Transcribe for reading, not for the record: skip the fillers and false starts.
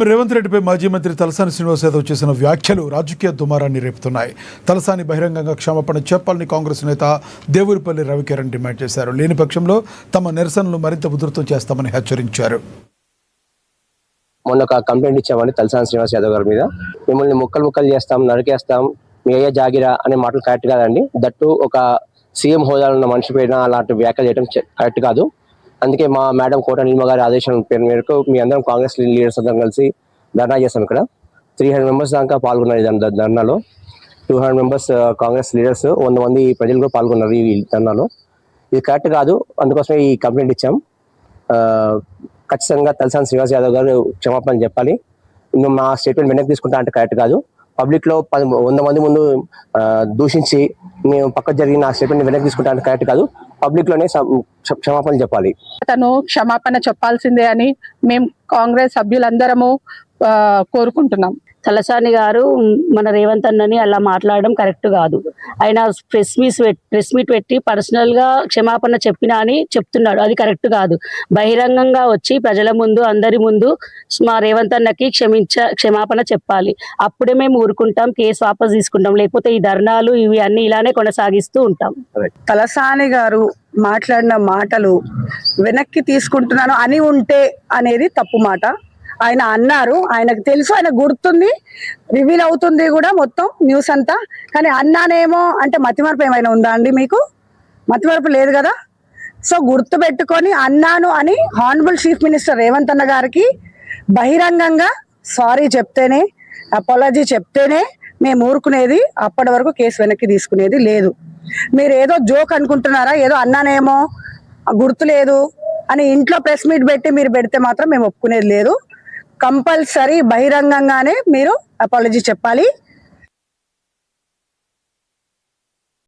రేవంత్ రెడ్డిపై మాజీ మంత్రి తలసాని శ్రీనివాస్ యాదవ్ చేసిన వ్యాఖ్యలు రాజకీయ దుమారాన్ని రేపుతున్నాయి. తలసాని బహిరంగంగా క్షమాపణ చెప్పాలని కాంగ్రెస్ నేత దేవురిపల్లి రవికిరణ్ డిమాండ్ చేశారు. లేని పక్షంలో తమ నిరసనలు మరింత ఉధృతం చేస్తామని హెచ్చరించారు. మొన్న ఒక కంప్లైంట్ ఇచ్చామని తలసాని శ్రీనివాస్ యాదవ్ గారి మీద. మిమ్మల్ని ముక్కలు చేస్తాం, నరికేస్తాం, మీ అయ్యా జాగిరా అనే మాటలు కరెక్ట్ కాదండి. దట్టు ఒక సీఎం హోదాలో ఉన్న మనిషి పైన అలాంటి వ్యాఖ్యలు చేయడం కరెక్ట్ కాదు. అందుకే మా మేడం కోట నీలిమ గారి ఆదేశాల మేరకు మీ అందరం కాంగ్రెస్ లీడర్స్ అందరం కలిసి ధర్నా చేస్తాం. ఇక్కడ 300 మెంబర్స్ దాకా పాల్గొన్నారు ధర్నాలో. 200 మెంబర్స్ కాంగ్రెస్ లీడర్స్, 100 మంది ప్రజలు కూడా పాల్గొన్నారు ఈ ధర్నాలో. ఇది కరెక్ట్ కాదు, అందుకోసమే ఈ కంప్లైంట్ ఇచ్చాం. ఖచ్చితంగా తలసాని శ్రీనివాస్ యాదవ్ గారు క్షమాపణ చెప్పాలి. మా స్టేట్మెంట్ వెనక్కి తీసుకుంటా అంటే కరెక్ట్ కాదు. పబ్లిక్ లో 100 మంది ముందు దూషించి మేము పక్కకు జరిగిన స్టేట్మెంట్ వెనక్కి తీసుకుంటా అంటే కరెక్ట్ కాదు. పబ్లిక్ లోనే క్షమాపణ చెప్పాలి. తను క్షమాపణ చెప్పాల్సిందే అని మేము కాంగ్రెస్ సభ్యులందరము కోరుకుంటున్నాం. తలసాని గారు మన రేవంత్ అన్నని అలా మాట్లాడడం కరెక్ట్ కాదు. ఆయన ప్రెస్ మీట్ పెట్టి పర్సనల్ గా క్షమాపణ చెప్పినా అని చెప్తున్నాడు, అది కరెక్ట్ కాదు. బహిరంగంగా వచ్చి ప్రజల ముందు అందరి ముందు మా రేవంత్ అన్నకి క్షమాపణ చెప్పాలి. అప్పుడే మేము ఊరుకుంటాం, కేసు వాపస్ తీసుకుంటాం. లేకపోతే ఈ ధర్నాలు ఇవి అన్ని ఇలానే కొనసాగిస్తూ ఉంటాం. తలసాని గారు మాట్లాడిన మాటలు వెనక్కి తీసుకుంటున్నాను అని ఉంటే అనేది తప్పు మాట. ఆయన అన్నారు, ఆయనకు తెలుసు, ఆయన గుర్తుంది, రివీల్ అవుతుంది కూడా మొత్తం న్యూస్ అంతా. కానీ అన్నానేమో అంటే మతిమరపు ఏమైనా ఉందా అండి? మీకు మతిమరపు లేదు కదా. సో గుర్తు పెట్టుకొని అన్నాను అని హానరబుల్ చీఫ్ మినిస్టర్ రేవంత్ అన్న గారికి బహిరంగంగా సారీ చెప్తేనే, అపాలజీ చెప్తేనే మేము ఊరుకునేది. అప్పటి వరకు కేసు వెనక్కి తీసుకునేది లేదు. మీరు ఏదో జోక్ అనుకుంటున్నారా, ఏదో అన్నానేమో గుర్తు లేదు అని ఇంట్లో ప్రెస్ మీట్ పెట్టి మీరు పెడితే మాత్రం మేము ఒప్పుకునేది లేదు. కంపల్సరీ బహిరంగంగానే మీరు అపాలజీ చెప్పాలి.